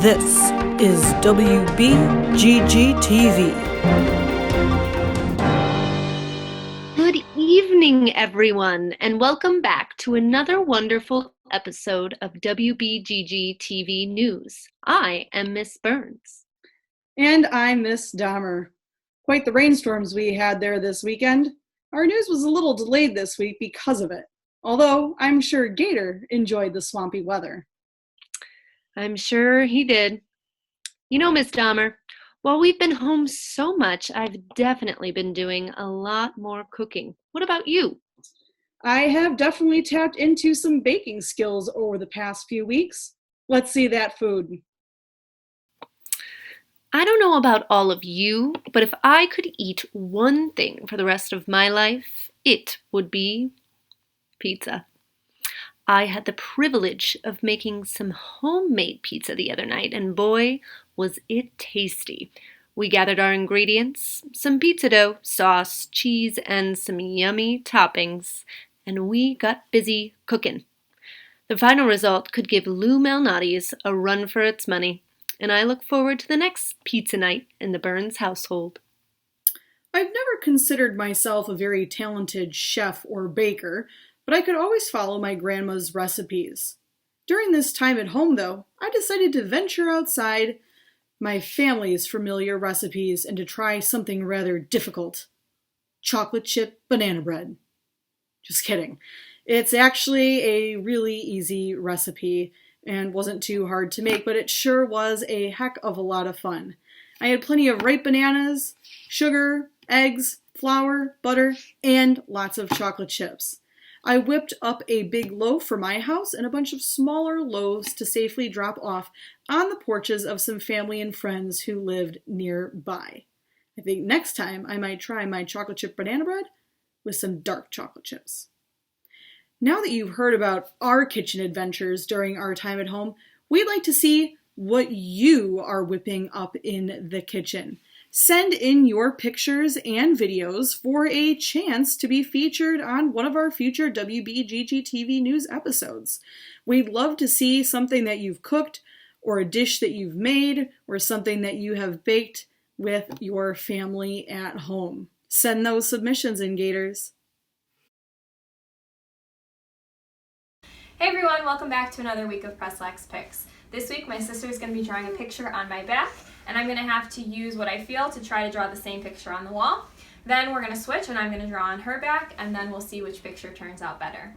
This is WBGG TV. Good evening, everyone, and welcome back to another wonderful episode of WBGG TV News. I am Miss Burns. And I'm Miss Dahmer. Quite the rainstorms we had there this weekend. Our news was a little delayed this week because of it, although I'm sure Gator enjoyed the swampy weather. I'm sure he did. You know, Miss Dahmer, while we've been home so much, I've definitely been doing a lot more cooking. What about you? I have definitely tapped into some baking skills over the past few weeks. Let's see that food. I don't know about all of you, but if I could eat one thing for the rest of my life, it would be pizza. I had the privilege of making some homemade pizza the other night, and boy, was it tasty. We gathered our ingredients, some pizza dough, sauce, cheese, and some yummy toppings, and we got busy cooking. The final result could give Lou Malnati's a run for its money, and I look forward to the next pizza night in the Burns household. I've never considered myself a very talented chef or baker, but I could always follow my grandma's recipes. During this time at home, though, I decided to venture outside my family's familiar recipes and to try something rather difficult. Chocolate chip banana bread. Just kidding. It's actually a really easy recipe and wasn't too hard to make, but it sure was a heck of a lot of fun. I had plenty of ripe bananas, sugar, eggs, flour, butter, and lots of chocolate chips. I whipped up a big loaf for my house and a bunch of smaller loaves to safely drop off on the porches of some family and friends who lived nearby. I think next time I might try my chocolate chip banana bread with some dark chocolate chips. Now that you've heard about our kitchen adventures during our time at home, we'd like to see what you are whipping up in the kitchen. Send in your pictures and videos for a chance to be featured on one of our future WBGG TV news episodes. We'd love to see something that you've cooked, or a dish that you've made, or something that you have baked with your family at home. Send those submissions in, Gators. Hey everyone, welcome back to another week of Press-Lax Picks. This week my sister is going to be drawing a picture on my back, and I'm going to have to use what I feel to try to draw the same picture on the wall. Then we're going to switch and I'm going to draw on her back, and then we'll see which picture turns out better.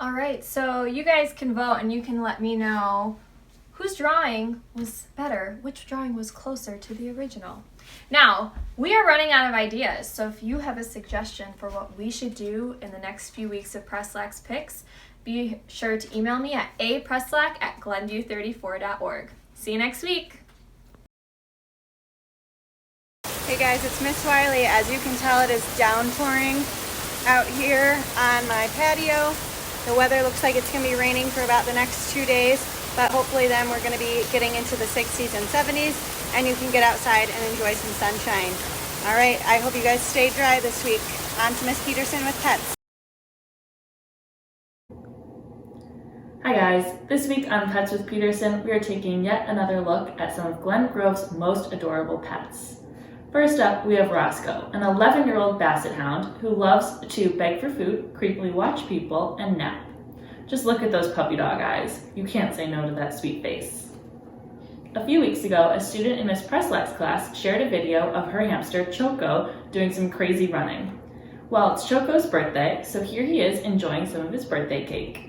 Alright, so you guys can vote and you can let me know whose drawing was better, which drawing was closer to the original. Now, we are running out of ideas, so if you have a suggestion for what we should do in the next few weeks of Press-Lax Picks, be sure to email me at aprusslack@glenview34.org. See you next week! Hey guys, it's Miss Wiley. As you can tell, it is downpouring out here on my patio. The weather looks like it's going to be raining for about the next 2 days, but hopefully then we're going to be getting into the 60s and 70s, and you can get outside and enjoy some sunshine. All right, I hope you guys stay dry this week. On to Miss Peterson with pets. Hi guys, this week on Pets with Peterson, we are taking yet another look at some of Glen Grove's most adorable pets. First up, we have Roscoe, an 11-year-old basset hound who loves to beg for food, creepily watch people, and nap. Just look at those puppy dog eyes. You can't say no to that sweet face. A few weeks ago, a student in Miss Press-Lax class shared a video of her hamster, Choco, doing some crazy running. Well, it's Choco's birthday, so here he is enjoying some of his birthday cake.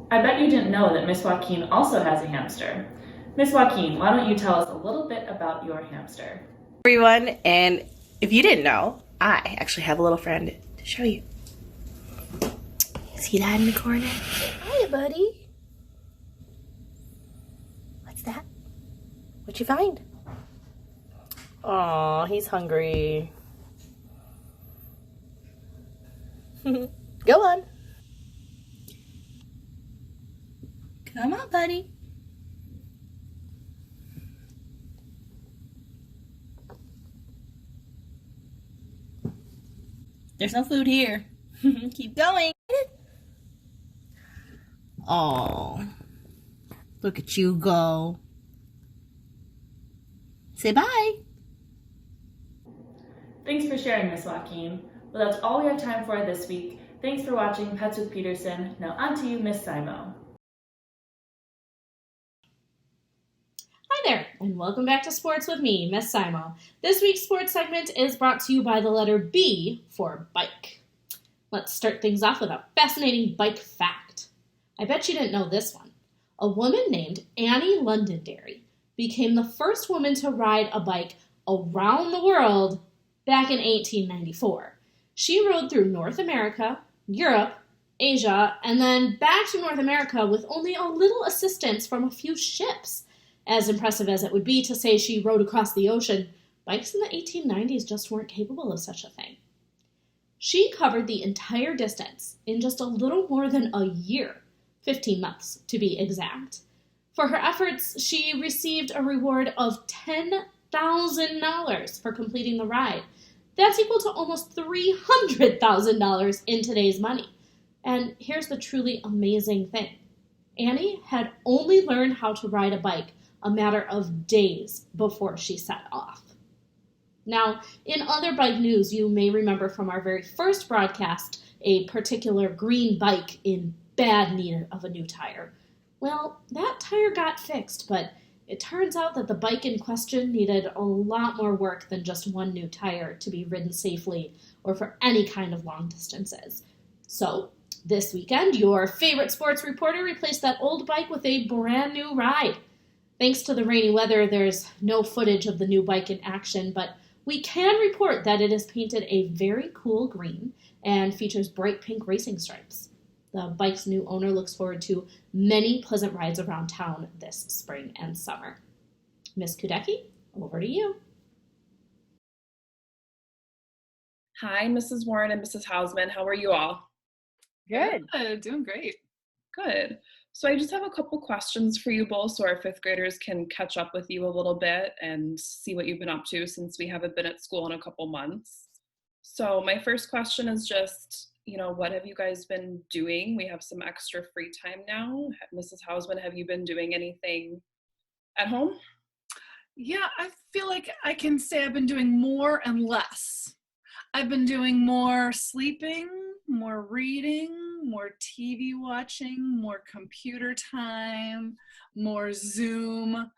I bet you didn't know that Miss Joaquin also has a hamster. Miss Joaquin, why don't you tell us a little bit about your hamster? Everyone, and if you didn't know, I actually have a little friend to show you. See that in the corner? Hi, buddy. What's that? What'd you find? Aw, he's hungry. Go on. Come on, buddy. There's no food here. Keep going. Oh, look at you go. Say bye. Thanks for sharing, Miss Joaquin. Well, that's all we have time for this week. Thanks for watching Pets with Peterson. Now on to you, Miss Simo. Hi there, and welcome back to Sports with me, Miss Simo. This week's sports segment is brought to you by the letter B for bike. Let's start things off with a fascinating bike fact. I bet you didn't know this one. A woman named Annie Londonderry became the first woman to ride a bike around the world back in 1894. She rode through North America, Europe, Asia, and then back to North America with only a little assistance from a few ships. As impressive as it would be to say she rode across the ocean, bikes in the 1890s just weren't capable of such a thing. She covered the entire distance in just a little more than a year, 15 months to be exact. For her efforts, she received a reward of $10,000 for completing the ride. That's equal to almost $300,000 in today's money. And here's the truly amazing thing. Annie had only learned how to ride a bike a matter of days before she set off. Now, in other bike news, you may remember from our very first broadcast a particular green bike in bad need of a new tire. Well, that tire got fixed, but it turns out that the bike in question needed a lot more work than just one new tire to be ridden safely or for any kind of long distances. So, this weekend, your favorite sports reporter replaced that old bike with a brand new ride. Thanks to the rainy weather, there's no footage of the new bike in action, but we can report that it is painted a very cool green and features bright pink racing stripes. The bike's new owner looks forward to many pleasant rides around town this spring and summer. Miss Kudecki, over to you. Hi, Mrs. Warren and Mrs. Hausman. How are you all? Good. Doing great. Good. So I just have a couple questions for you both so our fifth graders can catch up with you a little bit and see what you've been up to since we haven't been at school in a couple months. So my first question is just, what have you guys been doing? We have some extra free time now. Mrs. Hausman, have you been doing anything at home? Yeah, I feel like I can say I've been doing more and less. I've been doing more sleeping, more reading, more TV watching, more computer time, more Zoom,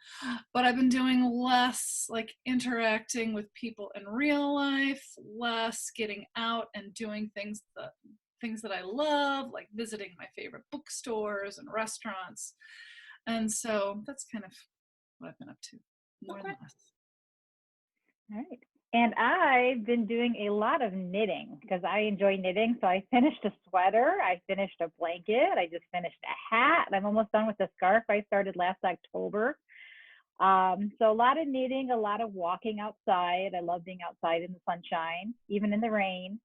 but I've been doing less interacting with people in real life, less getting out and doing things that I love, like visiting my favorite bookstores and restaurants. And so that's kind of what I've been up to, more and less. All right. And I've been doing a lot of knitting because I enjoy knitting. So I finished a sweater, I finished a blanket, I just finished a hat, and I'm almost done with the scarf I started last October. So a lot of knitting, a lot of walking outside. I love being outside in the sunshine, even in the rain.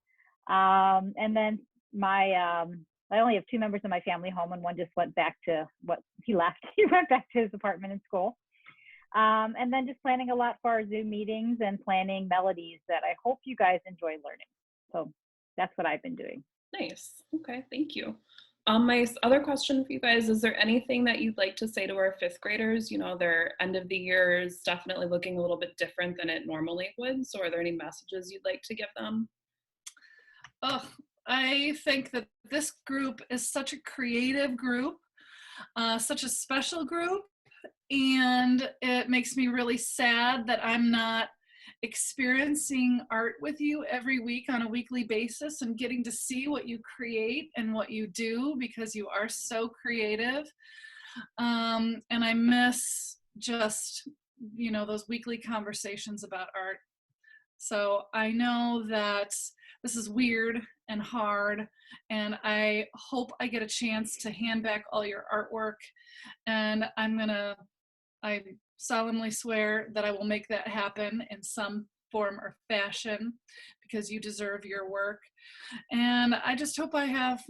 And then I only have 2 members of my family home, and one just went back to he left. He went back to his apartment in school. And then just planning a lot for our Zoom meetings and planning melodies that I hope you guys enjoy learning. So that's what I've been doing. Nice. Okay, thank you. My other question for you guys, is there anything that you'd like to say to our fifth graders? You know, their end of the year is definitely looking a little bit different than it normally would. So are there any messages you'd like to give them? Oh, I think that this group is such a creative group, such a special group, and it makes me really sad that I'm not experiencing art with you every week on a weekly basis and getting to see what you create and what you do, because you are so creative. And I miss just, you know, those weekly conversations about art. So I know that this is weird and hard, and I hope I get a chance to hand back all your artwork, and I solemnly swear that I will make that happen in some form or fashion, because you deserve your work. And I just hope I have,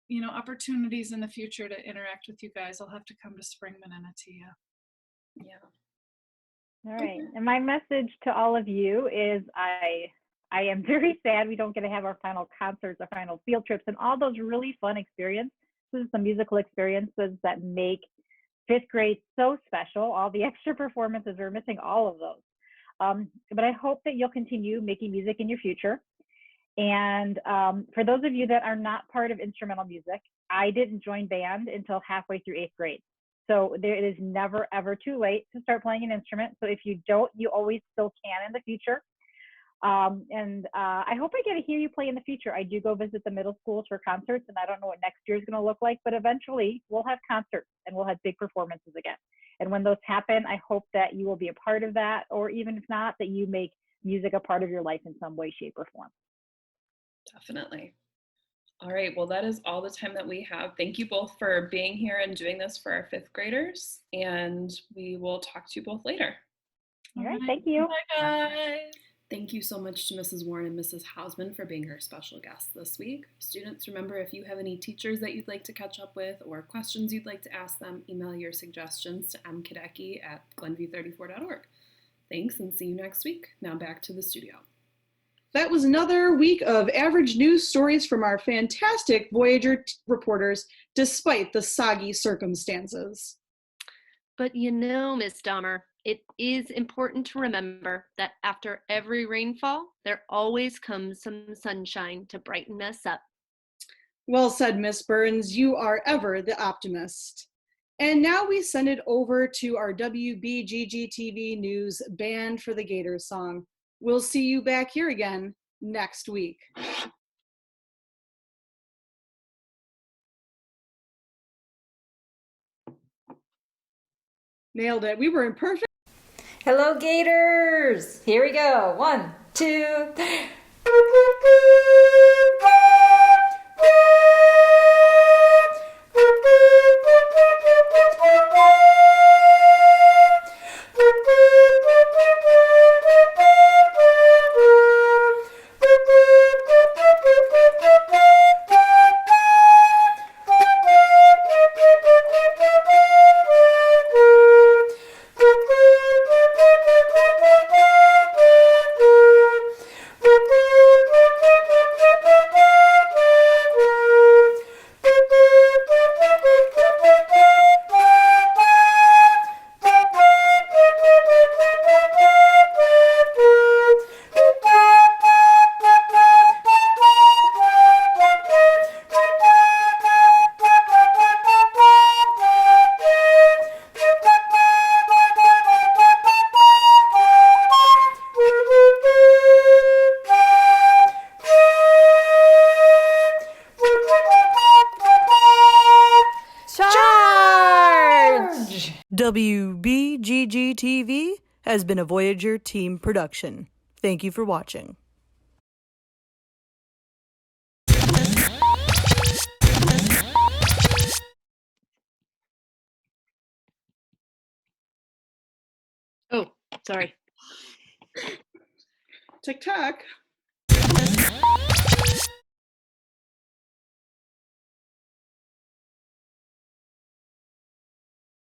you know, opportunities in the future to interact with you guys. I'll have to come to Springman and Atia. Yeah. All right. And my message to all of you is I am very sad we don't get to have our final concerts, our final field trips, and all those really fun experiences, the musical experiences that make fifth grade so special. All the extra performances, we're missing all of those. But I hope that you'll continue making music in your future. And for those of you that are not part of instrumental music, I didn't join band until halfway through 8th grade. So it is never, ever too late to start playing an instrument. So if you don't, you always still can in the future. I hope I get to hear you play in the future. I do go visit the middle schools for concerts, and I don't know what next year is going to look like, but eventually we'll have concerts and we'll have big performances again. And when those happen, I hope that you will be a part of that, or even if not, that you make music a part of your life in some way, shape, or form. Definitely. All right, well, that is all the time that we have. Thank you both for being here and doing this for our fifth graders, and we will talk to you both later. All right, thank you. Bye, guys. Thank you so much to Mrs. Warren and Mrs. Hausman for being our special guests this week. Students, remember, if you have any teachers that you'd like to catch up with or questions you'd like to ask them, email your suggestions to mkadecki@glenview34.org. Thanks, and see you next week. Now back to the studio. That was another week of average news stories from our fantastic Voyager reporters, despite the soggy circumstances. But you know, Miss Dahmer, it is important to remember that after every rainfall, there always comes some sunshine to brighten us up. Well said, Miss Burns. You are ever the optimist. And now we send it over to our WBGG TV News Band for the Gators song. We'll see you back here again next week. Nailed it. We were in perfect. Hello, Gators. Here we go. 1, 2, 3. WBGG TV has been a Voyager team production. Thank you for watching. Oh, sorry. TikTok.